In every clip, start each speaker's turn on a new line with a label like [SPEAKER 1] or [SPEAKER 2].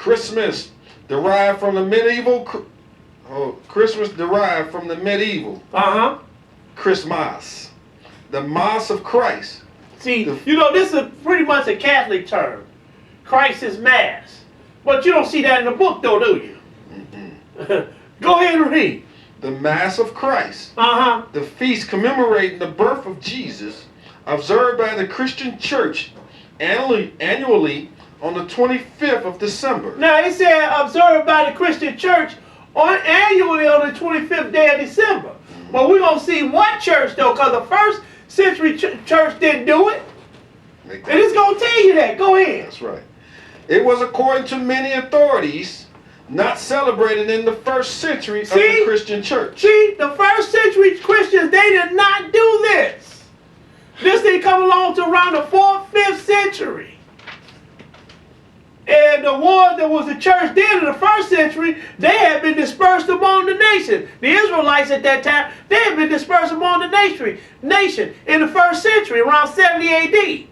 [SPEAKER 1] Christmas derived from the medieval. Christmas derived from the medieval. Christmas, the Mass of Christ.
[SPEAKER 2] See, you know, this is pretty much a Catholic term. Christ is Mass. But you don't see that in the book, though, do you? Go ahead and read.
[SPEAKER 1] The Mass of Christ. The feast commemorating the birth of Jesus, observed by the Christian Church annually on the 25th of December.
[SPEAKER 2] Now, it said observed by the Christian Church annually on the 25th day of December. But we're going to see what church, though, because the first century church didn't do it. And it's going to tell you that. Go ahead.
[SPEAKER 1] That's right. It was, according to many authorities, not celebrated in the first century of the Christian church.
[SPEAKER 2] See, the first century Christians, they did not do this. This didn't come along to around the 4th, 5th century. And the one that was the church then in the first century, they had been dispersed among the nation. The Israelites at that time, they had been dispersed among the nation in the first century, around 70 AD.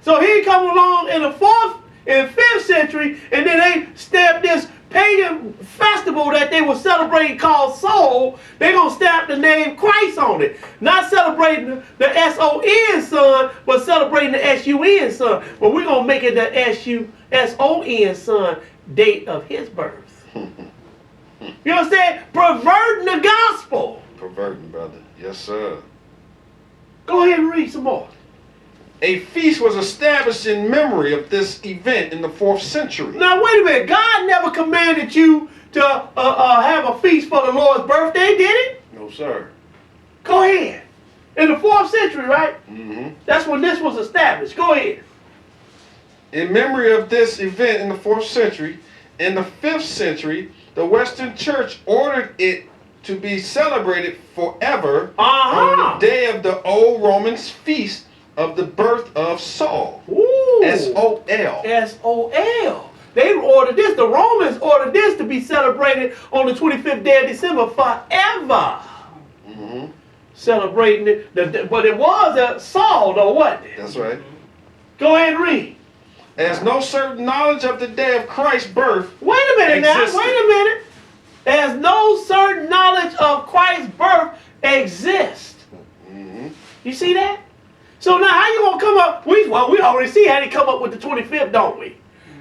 [SPEAKER 2] So he come along in the 4th and 5th century, and then they stamped this pagan festival that they were celebrating called Soul. They're going to stamp the name Christ on it. Not celebrating the S-O-N son, but celebrating the S-U-N son. But we're going to make it the S-O-N son, date of his birth. You know what I'm saying? Perverting the gospel.
[SPEAKER 1] Perverting, brother. Yes, sir.
[SPEAKER 2] Go ahead and read some more.
[SPEAKER 1] A feast was established in memory of this event in the 4th century.
[SPEAKER 2] Now, wait a minute. God never commanded you to have a feast for the Lord's birthday, did it?
[SPEAKER 1] No, sir.
[SPEAKER 2] Go ahead. In the 4th century, right? That's when this was established. Go ahead.
[SPEAKER 1] In memory of this event in the 4th century, in the 5th century, the Western Church ordered it to be celebrated forever on the day of the old Romans feast of the birth of Saul.
[SPEAKER 2] Ooh.
[SPEAKER 1] S-O-L.
[SPEAKER 2] S-O-L. They ordered this. The Romans ordered this to be celebrated on the 25th day of December forever. Celebrating it. But it was a Saul, though, wasn't it?
[SPEAKER 1] That's right.
[SPEAKER 2] Go ahead and read.
[SPEAKER 1] There's no certain knowledge of the day of Christ's birth.
[SPEAKER 2] Wait a minute now. Wait a minute. There's no certain knowledge of Christ's birth exists. You see that? So now how you going to come up? We already see how they come up with the 25th, don't we?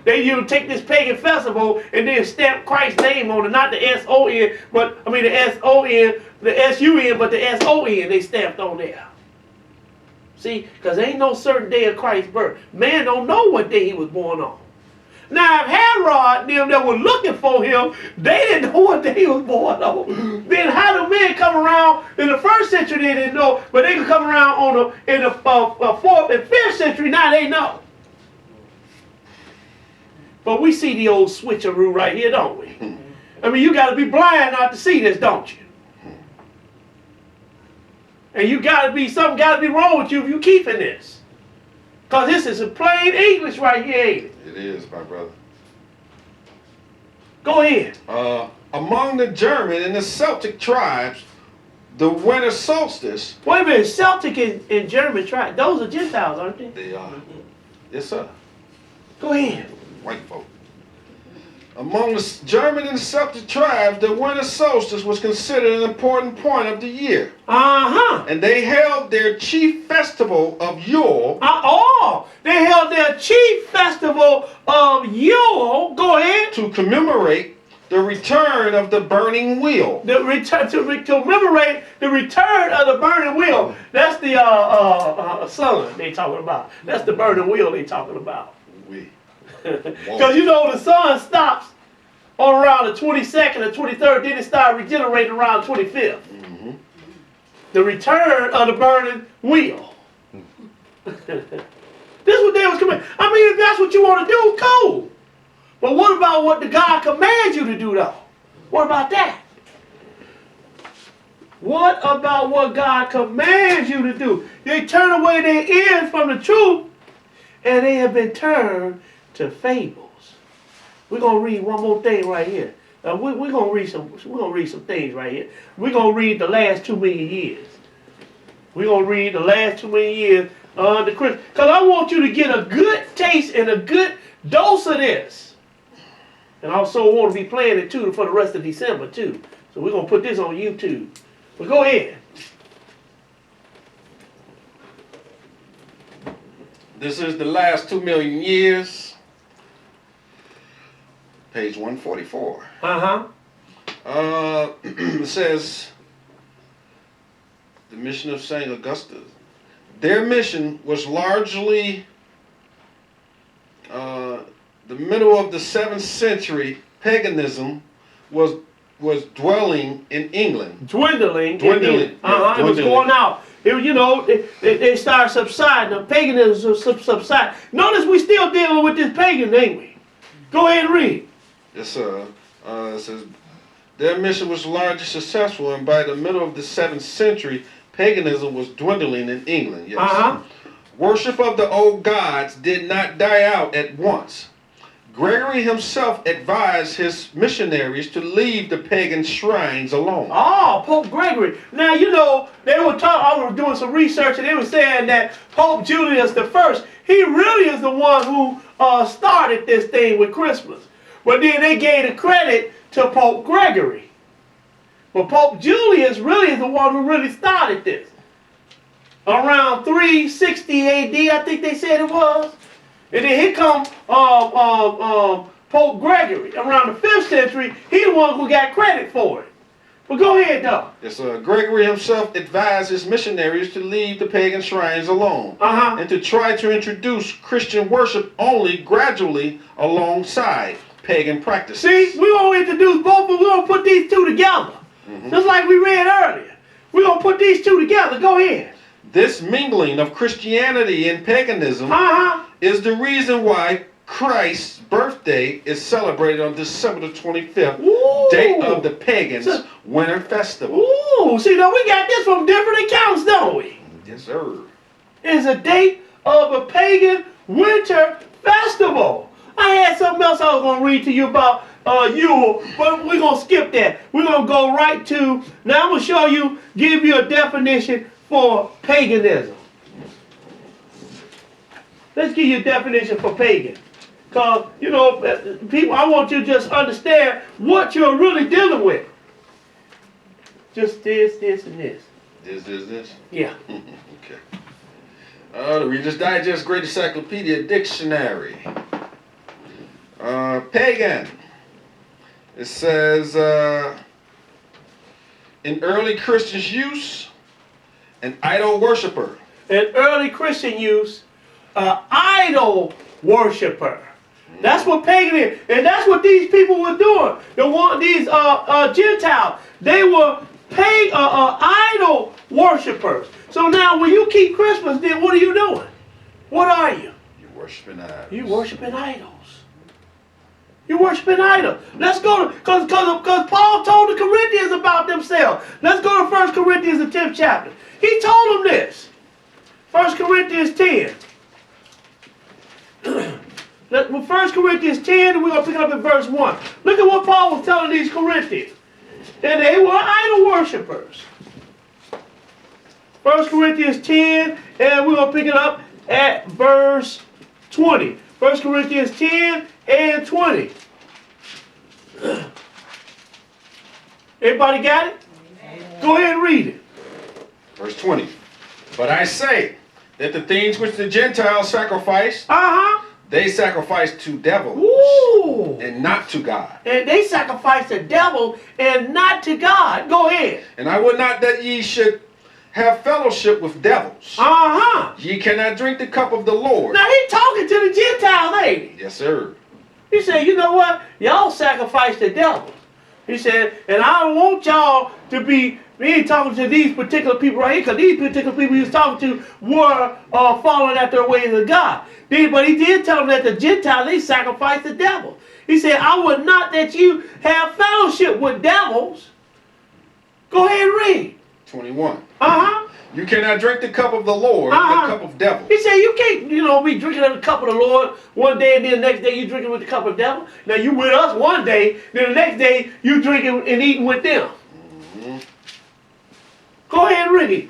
[SPEAKER 2] You take this pagan festival and then stamp Christ's name on it, not the S-O-N, but I mean the S-O-N, the S-U-N, but the S-O-N they stamped on there. See, because there ain't no certain day of Christ's birth. Man don't know what day he was born on. Now, if Herod and them that were looking for him, they didn't know what day he was born on. Then how do men come around in the 1st century? They didn't know, but they could come around in the 4th and 5th century. Now they know. But we see the old switcheroo right here, don't we? I mean, you got to be blind not to see this, don't you? And something got to be wrong with you if you keeping this. Because this is a plain English right here, ain't it?
[SPEAKER 1] It is, my brother.
[SPEAKER 2] Go ahead.
[SPEAKER 1] Among the German and the Celtic tribes, the winter solstice.
[SPEAKER 2] Wait a minute, Celtic and German tribes, those are Gentiles, aren't they?
[SPEAKER 1] They are. Yes, sir.
[SPEAKER 2] Go ahead.
[SPEAKER 1] White folk. Among the German and Celtic tribes, the winter solstice was considered an important point of the year. And they held their chief festival of Yule.
[SPEAKER 2] They held their chief festival of Yule. Go ahead.
[SPEAKER 1] To commemorate the return of the burning wheel.
[SPEAKER 2] To commemorate the return of the burning wheel. That's the sun they talking about. That's the burning wheel they talking about. Because you know the sun stops on around the 22nd or 23rd, then it starts regenerating around the 25th. The return of the burning wheel. This is what they was coming. I mean, if that's what you want to do, cool. But what about what the God commands you to do, though? What about that? What about what God commands you to do? They turn away their ears from the truth, and they have been turned to fables. We're gonna read one more thing right here. We're gonna read some things right here. We're gonna read the last 2 million years. We're gonna read the last 2 million years of the Christian, because I want you to get a good taste and a good dose of this. And also want to be playing it too for the rest of December too. So we're going to put this on YouTube. But go ahead.
[SPEAKER 1] This is the last 2 million years. Page 144. It says, the mission of St. Augustine. Their mission was largely the middle of the 7th century. Paganism was dwelling in England.
[SPEAKER 2] Dwindling.
[SPEAKER 1] Dwindling.
[SPEAKER 2] It was going out. They started subsiding. The paganism subsided. Notice we still dealing with this pagan, ain't we? Go ahead and read.
[SPEAKER 1] Yes, sir. It says, their mission was largely successful, and by the middle of the 7th century, paganism was dwindling in England. Yes. Worship of the old gods did not die out at once. Gregory himself advised his missionaries to leave the pagan shrines alone.
[SPEAKER 2] Oh, Pope Gregory. Now, they were talking, I was doing some research, and they were saying that Pope Julius I, he really is the one who started this thing with Christmas. But then they gave the credit to Pope Gregory. But Pope Julius really is the one who really started this. Around 360 AD, I think they said it was. And then here come Pope Gregory. Around the 5th century, he the one who got credit for it. But go ahead, though.
[SPEAKER 1] Yes, Gregory himself advised his missionaries to leave the pagan shrines alone and to try to introduce Christian worship only gradually alongside pagan practices.
[SPEAKER 2] See, we're going to introduce both, but we're going to put these two together. Just like we read earlier. We're going to put these two together. Go ahead.
[SPEAKER 1] This mingling of Christianity and paganism is the reason why Christ's birthday is celebrated on December the 25th, date of the pagans' winter festival.
[SPEAKER 2] Ooh, see, now we got this from different accounts, don't we?
[SPEAKER 1] Yes, sir.
[SPEAKER 2] It's a date of a pagan winter festival. I had something else I was going to read to you about Yule, but we're going to skip that. We're going to go right to, now I'm going to show you, give you a definition for paganism. Let's give you a definition for pagan. Because, people, I want you to just understand what you're really dealing with. Just this, and this.
[SPEAKER 1] This?
[SPEAKER 2] Yeah.
[SPEAKER 1] Okay. The Reader's Digest Great Encyclopedia Dictionary. Pagan. It says, in early Christian's use, an idol worshiper.
[SPEAKER 2] In early Christian use, idol worshiper. That's what pagan is. And that's what these people were doing. These Gentiles, they were idol worshipers. So now when you keep Christmas, then what are you doing? What are you?
[SPEAKER 1] You're worshiping idols.
[SPEAKER 2] You're worshiping idols. You're worshiping idols. Let's go to, because Paul told the Corinthians about themselves. Let's go to 1 Corinthians, the 10th chapter. He told them this. 1 Corinthians 10. 1 Corinthians 10, and we're going to pick it up at verse 1. Look at what Paul was telling these Corinthians. And they were idol worshipers. 1 Corinthians 10, and we're going to pick it up at verse 20. 1 Corinthians 10 and 20. Everybody got it? Go ahead and read it.
[SPEAKER 1] Verse 20. But I say that the things which the Gentiles sacrifice, they sacrifice to devils and not to God.
[SPEAKER 2] And they sacrifice to devil and not to God. Go ahead.
[SPEAKER 1] And I would not that ye should have fellowship with devils. Ye cannot drink the cup of the Lord.
[SPEAKER 2] Now he talking to the Gentiles, ain't he?
[SPEAKER 1] Yes, sir.
[SPEAKER 2] He said, you know what? Y'all sacrifice to devils. He said, and I don't want y'all to be, he ain't talking to these particular people right here, because these particular people he was talking to were following after the ways of God. But he did tell them that the Gentiles, they sacrifice the devil. He said, I would not that you have fellowship with devils. Go ahead and read.
[SPEAKER 1] 21. You cannot drink the cup of the Lord, the cup of devil.
[SPEAKER 2] He said, you can't, be drinking the cup of the Lord one day, and then the next day you drinking with the cup of the devil. Now you with us one day, then the next day you drinking and eating with them. Go ahead and read it.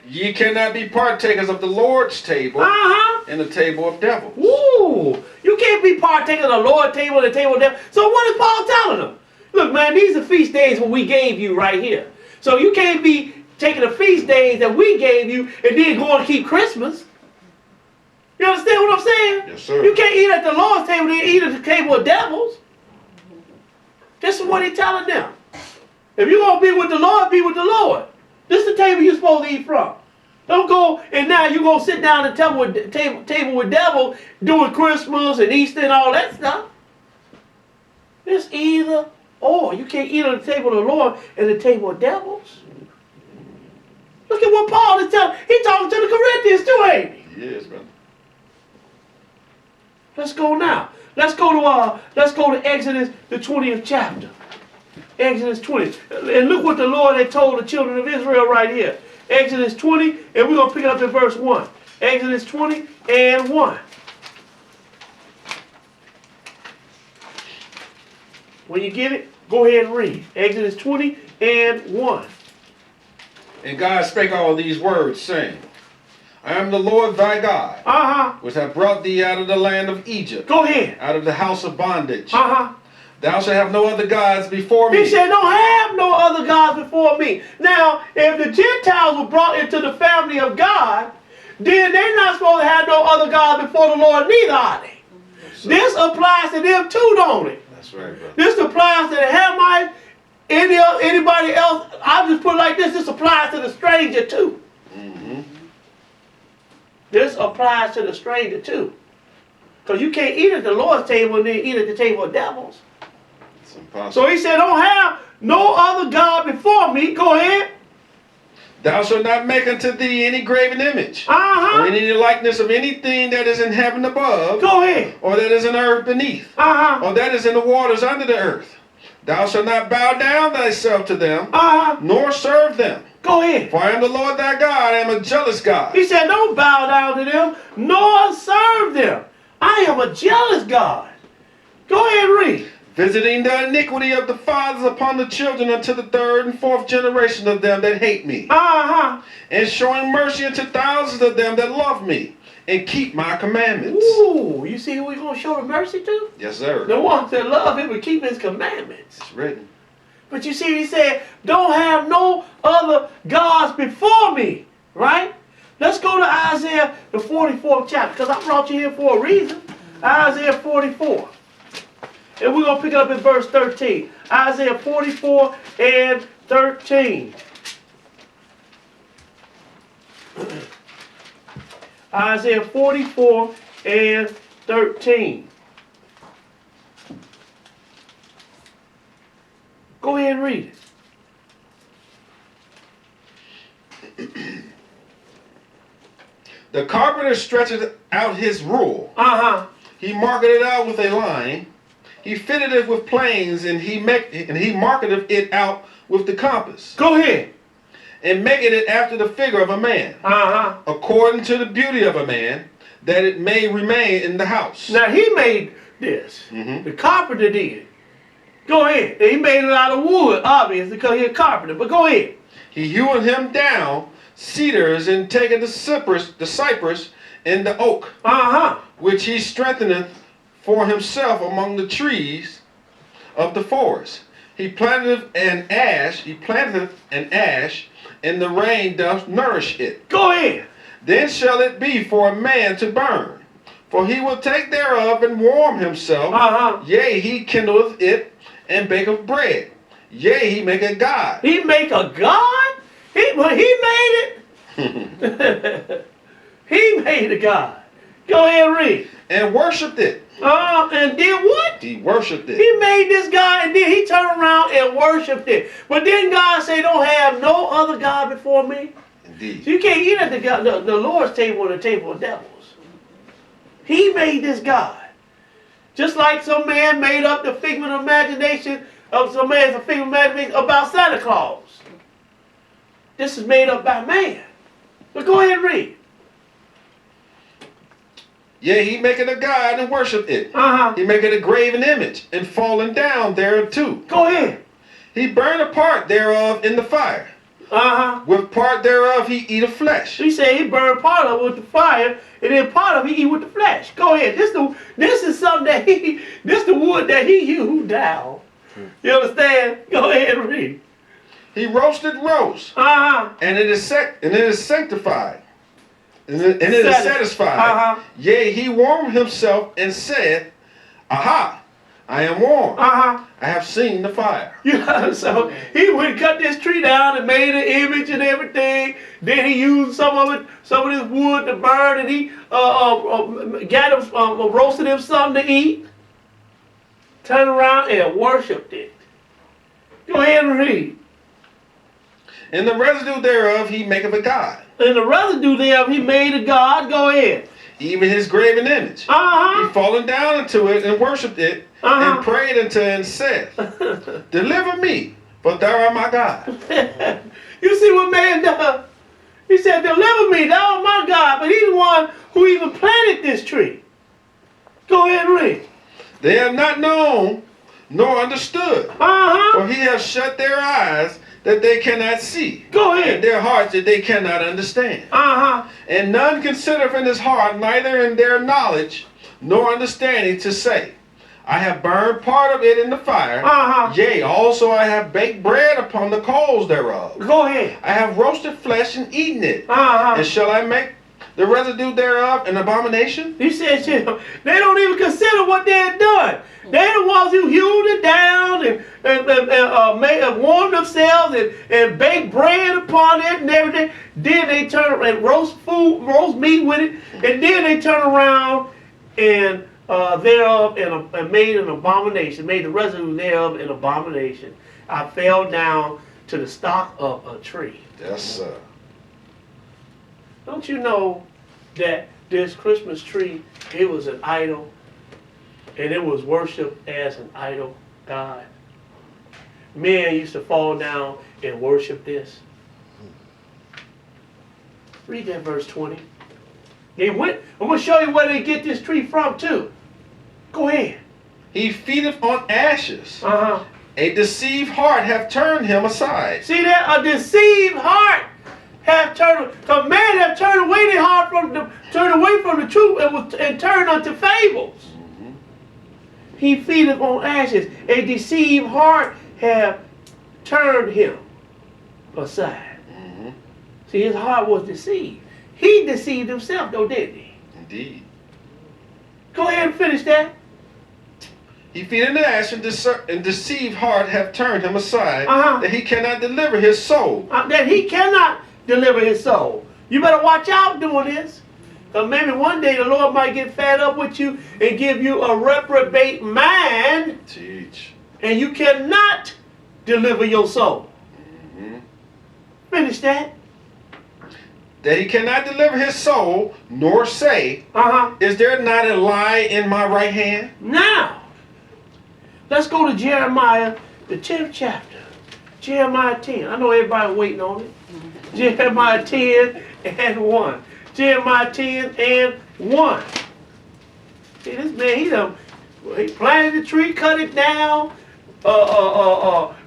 [SPEAKER 1] Ye cannot be partakers of the Lord's table and the table of devils.
[SPEAKER 2] Ooh, you can't be partaking of the Lord's table and the table of them. So what is Paul telling them? Look, man, these are feast days what we gave you right here. So you can't be taking the feast days that we gave you and then going to keep Christmas. You understand what I'm saying?
[SPEAKER 1] Yes, sir.
[SPEAKER 2] You can't eat at the Lord's table and then eat at the table of devils. This is what he's telling them. If you're going to be with the Lord, be with the Lord. This is the table you're supposed to eat from. Don't go and now you're going to sit down at the table with devil doing Christmas and Easter and all that stuff. It's either or. You can't eat on the table of the Lord and the table of devils. Look at what Paul is telling. He's talking to the Corinthians too, ain't he?
[SPEAKER 1] Yes, man.
[SPEAKER 2] Let's go now. Let's go to Exodus, the 20th chapter. Exodus 20. And look what the Lord had told the children of Israel right here. Exodus 20, and we're going to pick it up in verse 1. Exodus 20 and 1. When you get it, go ahead and read. Exodus 20 and 1.
[SPEAKER 1] And God spake all these words, saying, I am the Lord thy God, which have brought thee out of the land of Egypt,
[SPEAKER 2] Go ahead.
[SPEAKER 1] out of the house of bondage. Thou shalt have no other gods before me.
[SPEAKER 2] He said, don't have no other gods before me. Now, if the Gentiles were brought into the family of God, then they're not supposed to have no other gods before the Lord, neither are they. This applies to them too, don't it?
[SPEAKER 1] That's right, brother.
[SPEAKER 2] This applies to the Hamites, anybody else. I'll just put it like this. This applies to the stranger too. This applies to the stranger too. Because you can't eat at the Lord's table and then eat at the table of devils.
[SPEAKER 1] It's impossible.
[SPEAKER 2] So he said, don't have no other God before me. Go ahead.
[SPEAKER 1] Thou shalt not make unto thee any graven image, or any likeness of anything that is in heaven above,
[SPEAKER 2] Go ahead.
[SPEAKER 1] or that is in earth beneath, or that is in the waters under the earth. Thou shalt not bow down thyself to them, nor serve them.
[SPEAKER 2] Go ahead.
[SPEAKER 1] For I am the Lord thy God, I am a jealous God.
[SPEAKER 2] He said, don't bow down to them, nor serve them. I am a jealous God. Go ahead and read.
[SPEAKER 1] Visiting the iniquity of the fathers upon the children unto the third and fourth generation of them that hate me. And showing mercy unto thousands of them that love me and keep my commandments.
[SPEAKER 2] Ooh, you see who we're going to show the mercy to?
[SPEAKER 1] Yes, sir.
[SPEAKER 2] The ones that love him and keep his commandments.
[SPEAKER 1] It's written.
[SPEAKER 2] But you see, he said, don't have no other gods before me. Right? Let's go to Isaiah, the 44th chapter, because I brought you here for a reason. Isaiah 44. And we're going to pick it up in verse 13. Isaiah 44 and 13. Isaiah 44 and 13. Go ahead and read it.
[SPEAKER 1] The carpenter stretcheth out his rule. He marketh it out with a line. He fitted it with planes, and he marketeth it out with the compass.
[SPEAKER 2] Go ahead.
[SPEAKER 1] And maketh it after the figure of a man, according to the beauty of a man, that it may remain in the house.
[SPEAKER 2] Now he made this. The carpenter did. Go ahead. And he made it out of wood, obviously, because he's a carpenter. But go ahead.
[SPEAKER 1] He heweth him down cedars, and taketh the cypress and the oak, which he strengtheneth for himself among the trees of the forest. He planteth an ash, and the rain doth nourish it.
[SPEAKER 2] Go ahead.
[SPEAKER 1] Then shall it be for a man to burn, for he will take thereof and warm himself. Yea, he kindleth it and baketh bread. Yea, he make a god.
[SPEAKER 2] He make a god? He made it. He made a god. Go ahead and read.
[SPEAKER 1] And worshipped it.
[SPEAKER 2] And did what?
[SPEAKER 1] He worshipped it.
[SPEAKER 2] He made this God and then he turned around and worshipped it. But then God said, don't have no other God before me.
[SPEAKER 1] Indeed.
[SPEAKER 2] So you can't eat at the Lord's table or the table of devils. He made this God. Just like some man made up the figment of imagination of some man's figment of imagination about Santa Claus. This is made up by man. But go ahead and read.
[SPEAKER 1] Yea, he maketh a god and worship it. He maketh a graven image and fallen down thereto.
[SPEAKER 2] Go ahead.
[SPEAKER 1] He burned a part thereof in the fire. With part thereof he eateth flesh.
[SPEAKER 2] He said he burned part of it with the fire, and then part of it he eat with the flesh. Go ahead. This is something that this the wood that he hewed down. You understand? Go ahead and read.
[SPEAKER 1] He roasted roast, and it is sanctified, and it is satisfied. Yea, he warmed himself and said, Aha, I am warm. I have seen the fire.
[SPEAKER 2] Yeah, so he would cut this tree down and made an image and everything. Then he used some of this wood to burn, and he roasted him something to eat. Turned around and worshipped it. Go ahead and read.
[SPEAKER 1] And the residue thereof he maketh a god.
[SPEAKER 2] And the residue thereof he made a god. Go ahead.
[SPEAKER 1] Even his graven image. He fallen down into it and worshipped it, and prayed unto it and said, Deliver me, for thou art my God.
[SPEAKER 2] You see what man does? He said, Deliver me, thou art my God. But he's the one who even planted this tree. Go ahead and read.
[SPEAKER 1] They have not known nor understood. For he hath shut their eyes that they cannot see.
[SPEAKER 2] Go ahead.
[SPEAKER 1] And their hearts that they cannot understand. And none considereth in his heart, neither in their knowledge nor understanding, to say, I have burned part of it in the fire. Yea, also I have baked bread upon the coals thereof.
[SPEAKER 2] Go ahead.
[SPEAKER 1] I have roasted flesh and eaten it. And shall I make the residue thereof an abomination?
[SPEAKER 2] He said, they don't even consider what they had done. They're the ones who hewed it down and warmed themselves and baked bread upon it and everything. Then they turn and roast meat with it, and then they turn around and thereof and made an abomination, made the residue thereof an abomination. I fell down to the stock of a tree.
[SPEAKER 1] Yes, sir.
[SPEAKER 2] Don't you know that this Christmas tree, it was an idol, and it was worshipped as an idol god? Men used to fall down and worship this. Read that verse 20. I'm going to show you where they get this tree from too. Go ahead.
[SPEAKER 1] He feedeth on ashes. A deceived heart hath turned him aside.
[SPEAKER 2] See that? A deceived heart have turned. So man have turned away their heart from the truth and turned unto fables. He feedeth on ashes. A deceived heart have turned him aside. See, his heart was deceived. He deceived himself, though, didn't he?
[SPEAKER 1] Indeed.
[SPEAKER 2] Go ahead and finish that.
[SPEAKER 1] He feedeth on ashes, and deceived heart have turned him aside, that he cannot deliver his soul.
[SPEAKER 2] That he cannot deliver his soul. You better watch out doing this. Because maybe one day the Lord might get fed up with you and give you a reprobate mind.
[SPEAKER 1] Teach.
[SPEAKER 2] And you cannot deliver your soul. Finish that.
[SPEAKER 1] That he cannot deliver his soul, nor say, Is there not a lie in my right hand?
[SPEAKER 2] Now, let's go to Jeremiah, the 10th chapter. Jeremiah 10. I know everybody waiting on it. Jeremiah 10 and 1. Jeremiah 10 and 1. See, this man, he planted the tree, cut it down,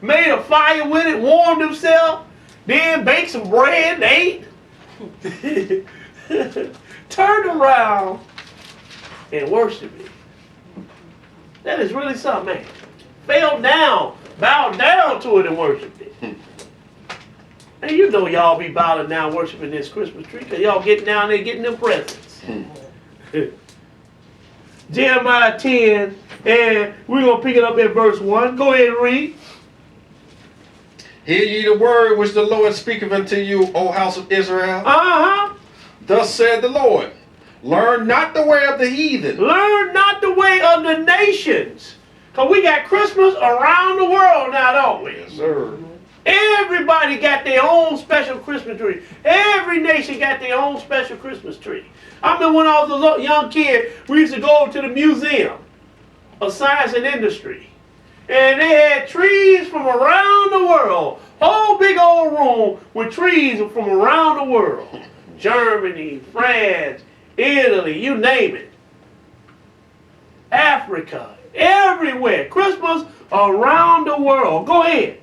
[SPEAKER 2] made a fire with it, warmed himself, then baked some bread and ate. Turned around and worshiped it. That is really something, man. Fell down, bowed down to it and worshiped it. And you know y'all be bowing down worshiping this Christmas tree because y'all getting down there getting them presents. Jeremiah 10, and we're going to pick it up at verse 1. Go ahead and read.
[SPEAKER 1] Hear ye the word which the Lord speaketh unto you, O house of Israel. Thus said the Lord, learn not the way of the heathen.
[SPEAKER 2] Learn not the way of the nations. Because we got Christmas around the world now, don't we?
[SPEAKER 1] Yes, sir.
[SPEAKER 2] Everybody got their own special Christmas tree. Every nation got their own special Christmas tree. I remember when I was a young kid, we used to go to the Museum of Science and Industry. And they had trees from around the world. Whole big old room with trees from around the world. Germany, France, Italy, you name it. Africa, everywhere. Christmas around the world. Go ahead.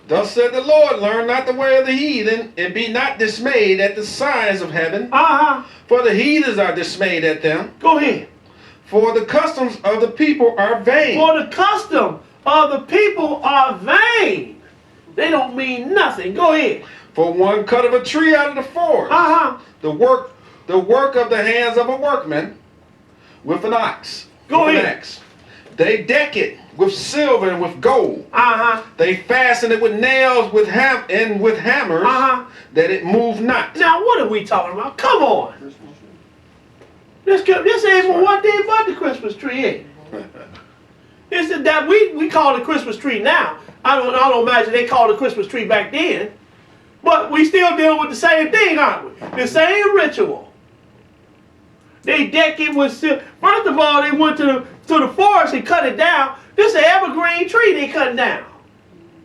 [SPEAKER 1] Thus said the Lord, learn not the way of the heathen, and be not dismayed at the signs of heaven. For the heathens are dismayed at them.
[SPEAKER 2] Go ahead.
[SPEAKER 1] For the customs of the people are vain.
[SPEAKER 2] For the custom of the people are vain. They don't mean nothing. Go ahead.
[SPEAKER 1] For one cut of a tree out of the forest. The work of the hands of a workman with an ox.
[SPEAKER 2] Go ahead.
[SPEAKER 1] Axe. They deck it with silver and with gold. They fasten it with nails with hammers that it move not.
[SPEAKER 2] Now what are we talking about? Come on. This ain't for one thing but the Christmas tree, ain't it? It's that we call the Christmas tree now. I don't imagine they called the Christmas tree back then. But we still deal with the same thing, aren't we? The same ritual. They deck it with silver. First of all, they went to the forest and cut it down. This is an evergreen tree they cut down.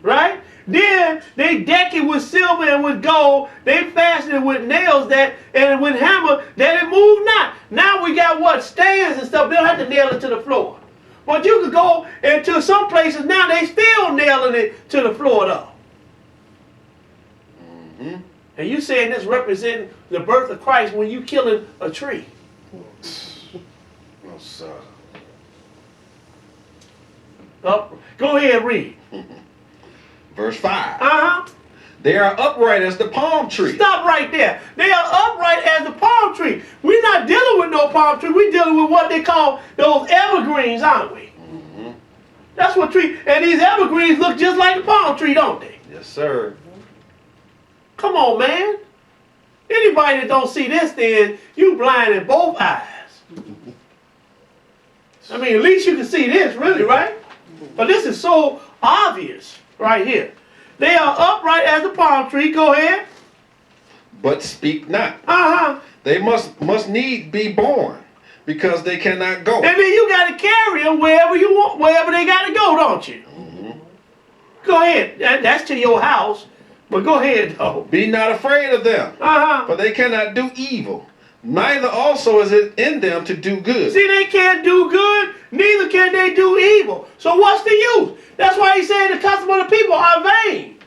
[SPEAKER 2] Right? Then they deck it with silver and with gold. They fasten it with nails and with hammer that it move not. Now we got what? Stands and stuff. They don't have to nail it to the floor. But you could go into some places now, they still nailing it to the floor though. And you saying this representing the birth of Christ when you killing a tree.
[SPEAKER 1] No, sir.
[SPEAKER 2] Go ahead and read.
[SPEAKER 1] Verse 5. They are upright as the palm tree.
[SPEAKER 2] Stop right there. They are upright as the palm tree. We're not dealing with no palm tree. We're dealing with what they call those evergreens, aren't we? That's what tree. And these evergreens look just like the palm tree, don't they?
[SPEAKER 1] Yes, sir.
[SPEAKER 2] Come on, man. Anybody that don't see this, then you blind in both eyes. I mean, at least you can see this, really, right? But this is so obvious right here. They are upright as the palm tree. Go ahead.
[SPEAKER 1] But speak not. They must need be born, because they cannot go.
[SPEAKER 2] And then you got to carry them wherever you want, wherever they got to go, don't you? Go ahead. That's to your house. But go ahead, though.
[SPEAKER 1] Be not afraid of them, for they cannot do evil. Neither also is it in them to do good.
[SPEAKER 2] See, they can't do good, neither can they do evil. So what's the use? That's why he said the custom of the people are vain.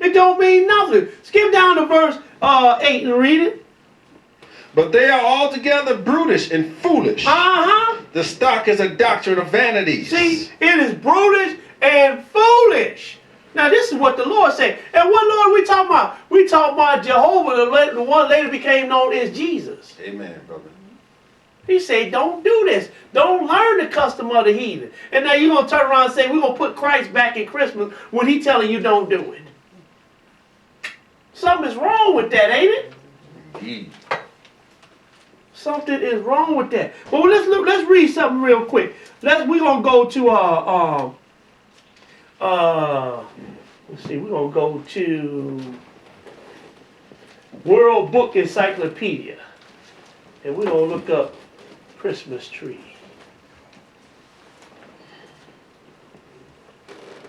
[SPEAKER 2] It don't mean nothing. Skip down to verse 8 and read it.
[SPEAKER 1] But they are altogether brutish and foolish. The stock is a doctrine of vanities.
[SPEAKER 2] See, it is brutish and foolish. Now this is what the Lord said. And what Lord we talking about? We talking about Jehovah, the one later became known as Jesus.
[SPEAKER 1] Amen, brother.
[SPEAKER 2] He said, don't do this. Don't learn the custom of the heathen. And now you're going to turn around and say, we're going to put Christ back in Christmas when he telling you don't do it. Something is wrong with that, ain't it?
[SPEAKER 1] Indeed.
[SPEAKER 2] Something is wrong with that. Well, let's read something real quick. We're going to go to let's see, we're going to go to World Book Encyclopedia. And we're going to look up Christmas tree.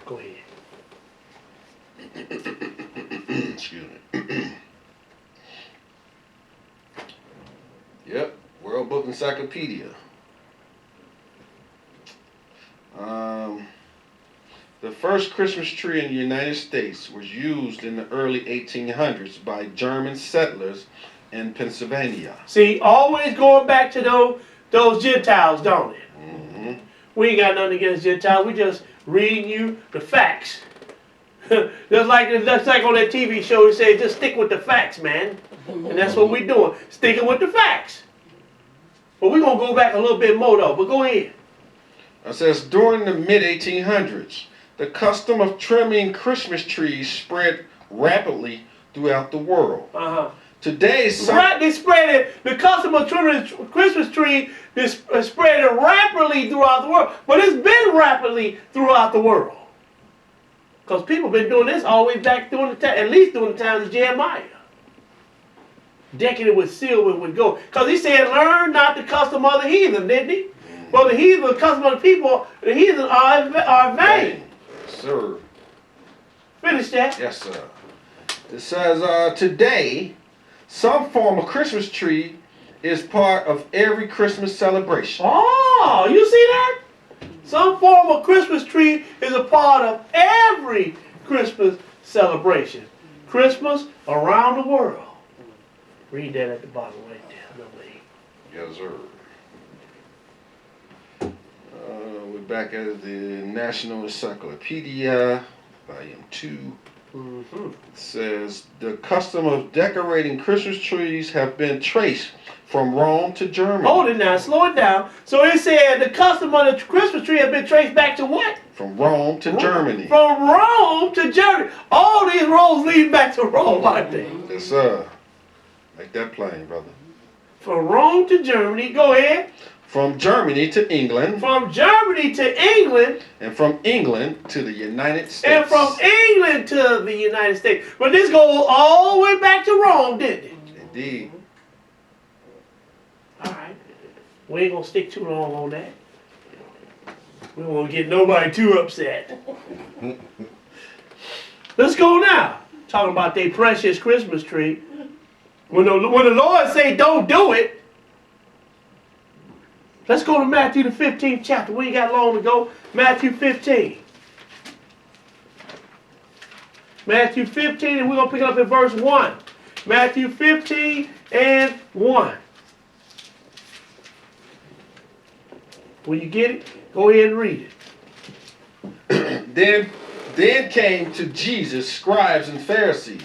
[SPEAKER 2] Go ahead.
[SPEAKER 1] Excuse me. Yep, World Book Encyclopedia. The first Christmas tree in the United States was used in the early 1800s by German settlers in Pennsylvania.
[SPEAKER 2] See, always going back to those Gentiles, don't it? We ain't got nothing against Gentiles. We just reading you the facts. Just like on that TV show, it says just stick with the facts, man. And that's what we're doing, sticking with the facts. But we're going to go back a little bit more, though. But go ahead.
[SPEAKER 1] It says, during the mid-1800s, the custom of trimming Christmas trees spread rapidly throughout the world. Today,
[SPEAKER 2] they spread it. The custom of trimming Christmas tree is spread rapidly throughout the world. But it's been rapidly throughout the world. Because people have been doing this all the way back at least during the times of Jeremiah. Decking it with silver and with gold. Because he said, learn not the custom of the heathen, didn't he? Well, the heathen, the custom of the people, the heathen are vain.
[SPEAKER 1] Sir.
[SPEAKER 2] Finish that.
[SPEAKER 1] Yes, sir. It says, today, some form of Christmas tree is part of every Christmas celebration.
[SPEAKER 2] Oh, you see that? Some form of Christmas tree is a part of every Christmas celebration. Christmas around the world. Read that at the bottom right there, number 8.
[SPEAKER 1] Yes, sir. We're back at the National Encyclopedia, Volume 2. It says, the custom of decorating Christmas trees have been traced from Rome to Germany.
[SPEAKER 2] Hold it now, slow it down. So it said the custom of the Christmas tree has been traced back to what?
[SPEAKER 1] From Rome to Germany.
[SPEAKER 2] From Rome to Germany. All these roads lead back to Rome, aren't they?
[SPEAKER 1] Yes, sir. Make that plain, brother.
[SPEAKER 2] From Rome to Germany. Go ahead.
[SPEAKER 1] From Germany to England.
[SPEAKER 2] From Germany to England.
[SPEAKER 1] And from England to the United States.
[SPEAKER 2] And from England to the United States. But this goes all the way back to Rome, didn't it?
[SPEAKER 1] Indeed.
[SPEAKER 2] All right. We ain't going to stick too long on that. We won't get nobody too upset. Let's go now. Talking about their precious Christmas tree. When the Lord say don't do it, let's go to Matthew the 15th chapter. We ain't got long to go. Matthew 15. Matthew 15, and we're going to pick it up at verse 1. Matthew 15 and 1. When you get it, go ahead and read
[SPEAKER 1] it. Then came to Jesus scribes and Pharisees,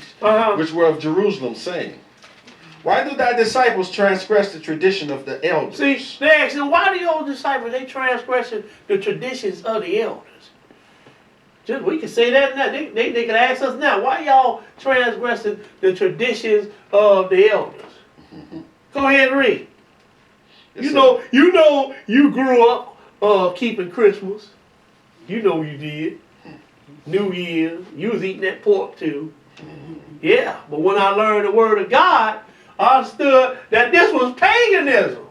[SPEAKER 1] which were of Jerusalem, saying, why do thy disciples transgress the tradition of the elders?
[SPEAKER 2] See, they asked them, why do your disciples, they transgressing the traditions of the elders? Just, we can say that now. They can ask us now, why y'all transgressing the traditions of the elders? Go ahead and read. You know, you grew up keeping Christmas. You know you did. New Year's, you was eating that pork too. Yeah, but when I learned the word of God, I understood that this was paganism.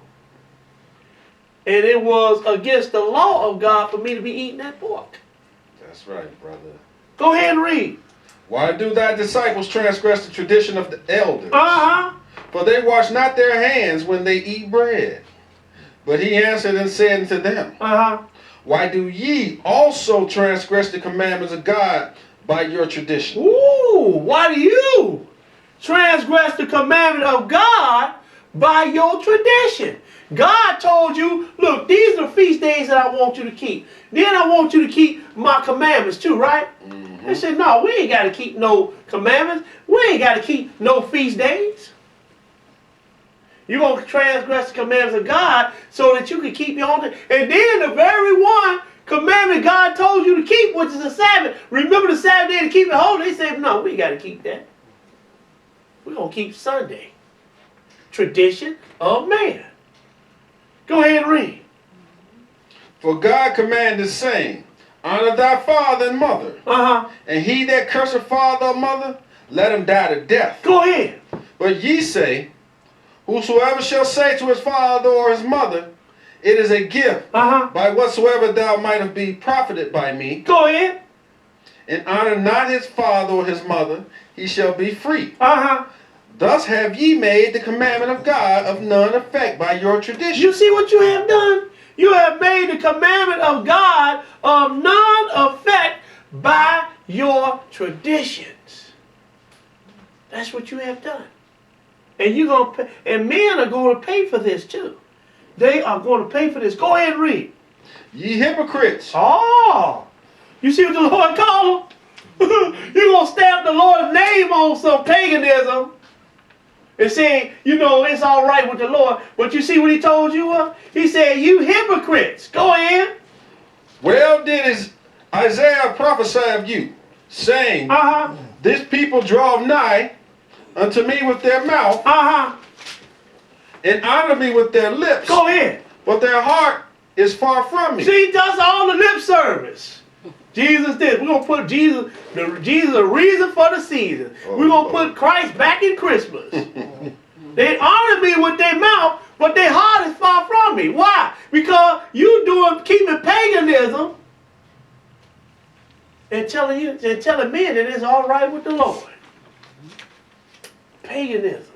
[SPEAKER 2] And it was against the law of God for me to be eating that pork.
[SPEAKER 1] That's right, brother.
[SPEAKER 2] Go ahead and read.
[SPEAKER 1] Why do thy disciples transgress the tradition of the elders? For they wash not their hands when they eat bread. But he answered and said unto them, why do ye also transgress the commandments of God by your tradition?
[SPEAKER 2] Ooh, why do you transgress the commandment of God by your tradition? God told you, look, these are the feast days that I want you to keep. Then I want you to keep my commandments too, right? They said, no, we ain't got to keep no commandments. We ain't got to keep no feast days. You're going to transgress the commandments of God so that you can keep your own. And then the very one commandment God told you to keep, which is the Sabbath. Remember the Sabbath day to keep it holy. They said, no, we got to keep that. We're going to keep Sunday. Tradition of man. Go ahead and read.
[SPEAKER 1] For God commanded, saying, honor thy father and mother. And he that curseth father or mother, let him die to death.
[SPEAKER 2] Go ahead.
[SPEAKER 1] But ye say, whosoever shall say to his father or his mother, it is a gift, by whatsoever thou mightest be profited by me.
[SPEAKER 2] Go ahead.
[SPEAKER 1] And honor not his father or his mother, he shall be free. Thus have ye made the commandment of God of none effect by your tradition.
[SPEAKER 2] You see what you have done? You have made the commandment of God of none effect by your traditions. That's what you have done. And you're gonna pay, and men are going to pay for this too. They are going to pay for this. Go ahead and read.
[SPEAKER 1] Ye hypocrites.
[SPEAKER 2] Oh, you see what the Lord called them? You're going to stamp the Lord's name on some paganism and say, you know, it's all right with the Lord. But you see what he told you? He said, you hypocrites. Go ahead.
[SPEAKER 1] Well did Isaiah prophesy of you, saying, this people draw nigh unto me with their mouth, and honor me with their lips.
[SPEAKER 2] Go ahead.
[SPEAKER 1] But their heart is far from me.
[SPEAKER 2] See, he does all the lip service. Jesus did. We're going to put Jesus a reason for the season. We're going to put Christ back in Christmas. They honor me with their mouth, but their heart is far from me. Why? Because you keeping paganism and telling men that it's all right with the Lord. Paganism.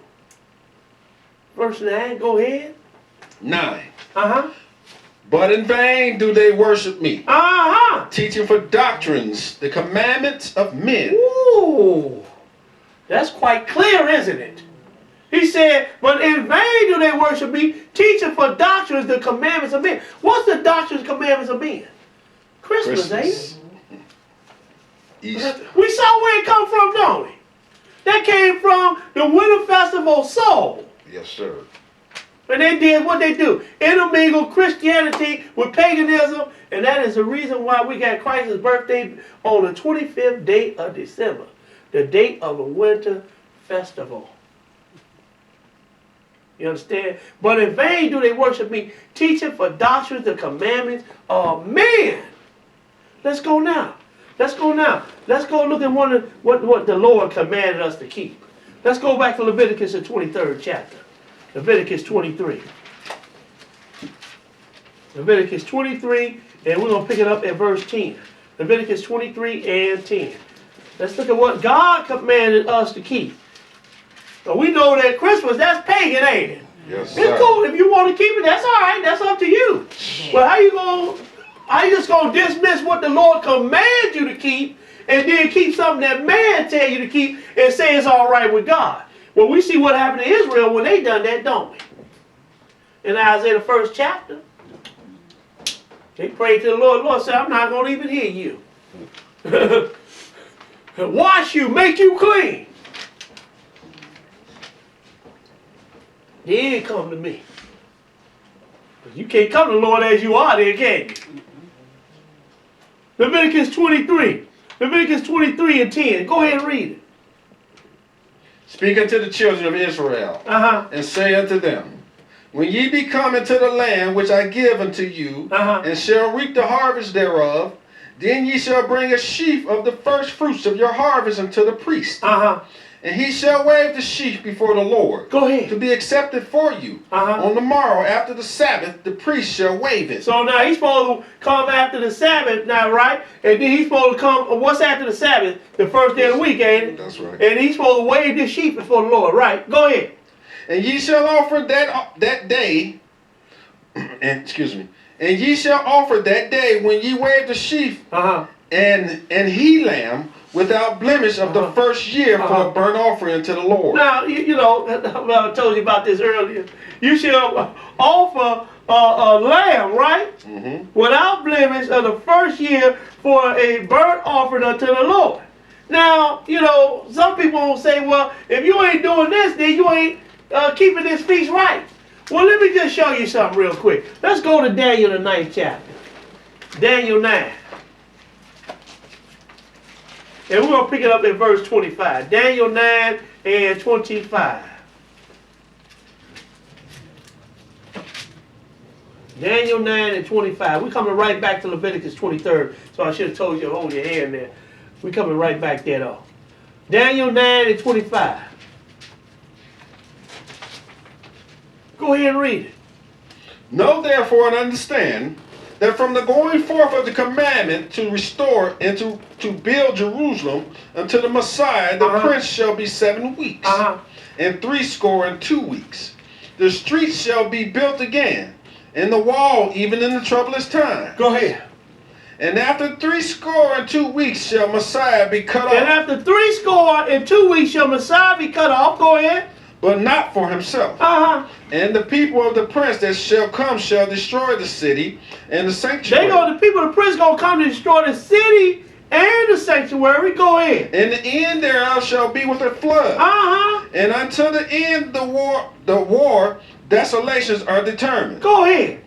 [SPEAKER 2] Verse 9, go ahead.
[SPEAKER 1] 9. But in vain do they worship me. Teaching for doctrines, the commandments of men.
[SPEAKER 2] Ooh, that's quite clear, isn't it? He said, but in vain do they worship me, teaching for doctrines, the commandments of men. What's the doctrines, commandments of men? Christmas, ain't it?
[SPEAKER 1] Easter.
[SPEAKER 2] We saw where it come from, don't we? That came from the winter festival Soul.
[SPEAKER 1] Yes, sir.
[SPEAKER 2] And they did what they do. Intermingle Christianity with paganism. And that is the reason why we got Christ's birthday on the 25th day of December. The date of the winter festival. You understand? But in vain do they worship me, teaching for doctrines, the commandments of men. Let's go now. Let's go now. Let's go look at what the Lord commanded us to keep. Let's go back to Leviticus, the 23rd chapter. Leviticus 23. Leviticus 23, and we're going to pick it up at verse 10. Leviticus 23 and 10. Let's look at what God commanded us to keep. So we know that Christmas, that's pagan, ain't it?
[SPEAKER 1] Yes, sir.
[SPEAKER 2] It's cool. If you want to keep it, that's all right. That's up to you. But how you just going to dismiss what the Lord commands you to keep and then keep something that man tell you to keep and say it's all right with God? Well, we see what happened to Israel when they done that, don't we? In Isaiah, the 1st chapter, they prayed to the Lord. The Lord said, I'm not going to even hear you. Wash you, make you clean. Then come to me. You can't come to the Lord as you are then, can you? Leviticus 23. Leviticus 23 and 10. Go ahead and read it.
[SPEAKER 1] Speak unto the children of Israel, and say unto them, when ye be come into the land which I give unto you, and shall reap the harvest thereof, then ye shall bring a sheaf of the first fruits of your harvest unto the priest. And he shall wave the sheaf before the Lord.
[SPEAKER 2] Go ahead.
[SPEAKER 1] To be accepted for you. On the morrow after the Sabbath, the priest shall wave it.
[SPEAKER 2] So now he's supposed to come after the Sabbath now, right? And then he's supposed to come, what's after the Sabbath? The first day of the week, ain't it?
[SPEAKER 1] That's right.
[SPEAKER 2] And he's supposed to wave this sheep before the Lord, right? Go ahead.
[SPEAKER 1] And ye shall offer that day, and excuse me, and ye shall offer that day when ye wave the sheaf, and he lamb without blemish of the first year for a burnt offering unto the Lord.
[SPEAKER 2] Now, you know, I told you about this earlier. You shall offer a lamb, right? Without blemish of the first year for a burnt offering unto the Lord. Now, you know, some people will say, well, if you ain't doing this, then you ain't keeping this feast right. Well, let me just show you something real quick. Let's go to Daniel, the 9th chapter. Daniel 9. And we're going to pick it up in verse 25. Daniel 9 and 25. Daniel 9 and 25. We're coming right back to Leviticus 23rd. So I should have told you to hold your hand there. We're coming right back there though. Daniel 9 and 25. Go ahead and read it.
[SPEAKER 1] Know therefore and understand that from the going forth of the commandment to restore and to build Jerusalem unto the Messiah, the prince shall be 7 weeks, and 62 weeks. The streets shall be built again, and the wall even in the troublous time.
[SPEAKER 2] Go ahead.
[SPEAKER 1] And after 62 weeks shall Messiah be cut off.
[SPEAKER 2] And after 62 weeks shall Messiah be cut off. Go ahead.
[SPEAKER 1] But not for himself. And the people of the prince that shall come shall destroy the city and the sanctuary.
[SPEAKER 2] The people of the prince gonna come to destroy the city and the sanctuary. Go ahead.
[SPEAKER 1] And the end thereof shall be with a flood. And until the end the war desolations are determined.
[SPEAKER 2] Go ahead.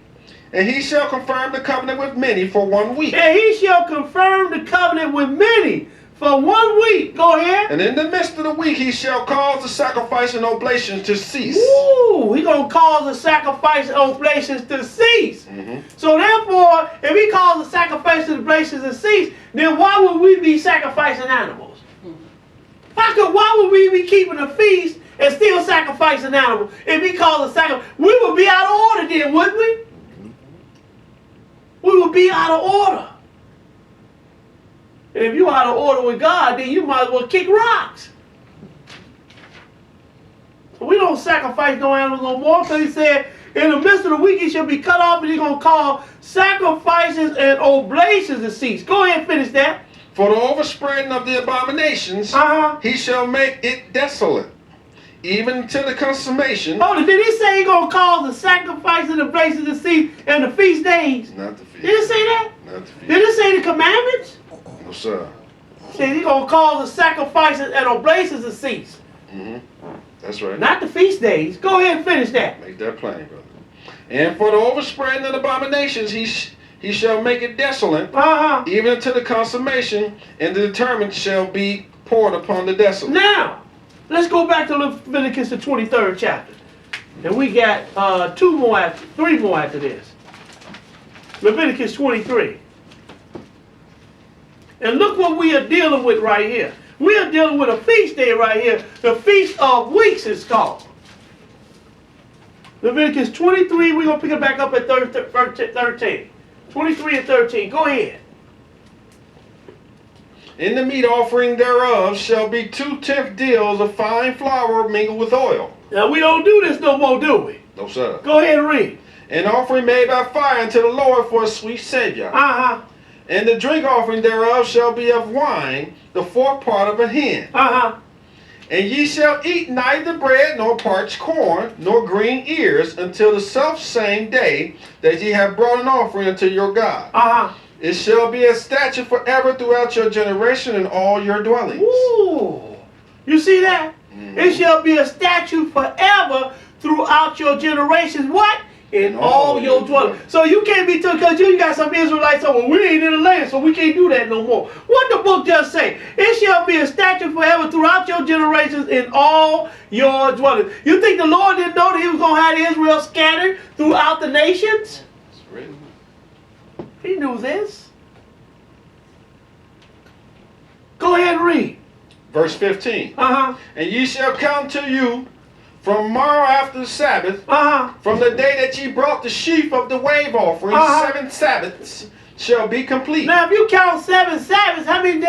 [SPEAKER 1] And he shall confirm the covenant with many for 1 week.
[SPEAKER 2] And he shall confirm the covenant with many for 1 week. Go ahead.
[SPEAKER 1] And in the midst of the week he shall cause the sacrifice and oblations to cease.
[SPEAKER 2] Ooh, he gonna cause the sacrifice and oblations to cease. So therefore, if he calls the sacrifice and oblations to cease, then why would we be sacrificing animals? Why would we be keeping a feast and still sacrificing animals? If he calls a sacrifice, we would be out of order then, wouldn't we? We would be out of order. And if you're out of order with God, then you might as well kick rocks. So we don't sacrifice no animals no more, because he said, In the midst of the week, he shall be cut off, and he's going to call sacrifices and oblations to cease. Go ahead and finish that.
[SPEAKER 1] For the overspreading of the abominations, he shall make it desolate, even to the consummation.
[SPEAKER 2] Oh, did he say he's going to cause the sacrifices and oblations to cease and the feast days?
[SPEAKER 1] Not the feast.
[SPEAKER 2] Did it say that?
[SPEAKER 1] Not the feast.
[SPEAKER 2] Did it say the commandments?
[SPEAKER 1] No, sir.
[SPEAKER 2] It said he's going to cause the sacrifices and oblations to cease.
[SPEAKER 1] That's right.
[SPEAKER 2] Not the feast days. Go ahead and finish that.
[SPEAKER 1] Make that plain, brother. And for the overspreading of the abominations, he shall make it desolate, even to the consummation, and the determined shall be poured upon the desolate.
[SPEAKER 2] Now, let's go back to Leviticus, the 23rd chapter. And we got three more after this. Leviticus 23. And look what we are dealing with right here. We are dealing with a feast day right here. The Feast of Weeks is called. Leviticus 23, we're going to pick it back up at 13. 23 and 13. Go ahead.
[SPEAKER 1] In the meat offering thereof shall be 2/10 deals of fine flour mingled with oil.
[SPEAKER 2] Now, we don't do this no more, do we?
[SPEAKER 1] No, sir.
[SPEAKER 2] Go ahead and read.
[SPEAKER 1] An offering made by fire unto the Lord for a sweet Savior. And the drink offering thereof shall be of wine, the fourth part of a hin. And ye shall eat neither bread nor parched corn, nor green ears, until the selfsame day that ye have brought an offering unto your God. It shall be a statute forever throughout your generation and all your dwellings.
[SPEAKER 2] Ooh. You see that? It shall be a statute forever throughout your generations. What? In all your dwellings. So you can't be told, because you got some Israelites saying, well, we ain't in the land, so we can't do that no more. What the book just say? It shall be a statute forever throughout your generations in all your dwellings. You think the Lord didn't know that he was going to have Israel scattered throughout the nations?
[SPEAKER 1] It's written.
[SPEAKER 2] He knew this. Go ahead and read.
[SPEAKER 1] Verse 15. And ye shall count to you from morrow after the Sabbath, from the day that ye brought the sheaf of the wave offering, 7 Sabbaths shall be complete.
[SPEAKER 2] Now, if you count 7 Sabbaths, how many days?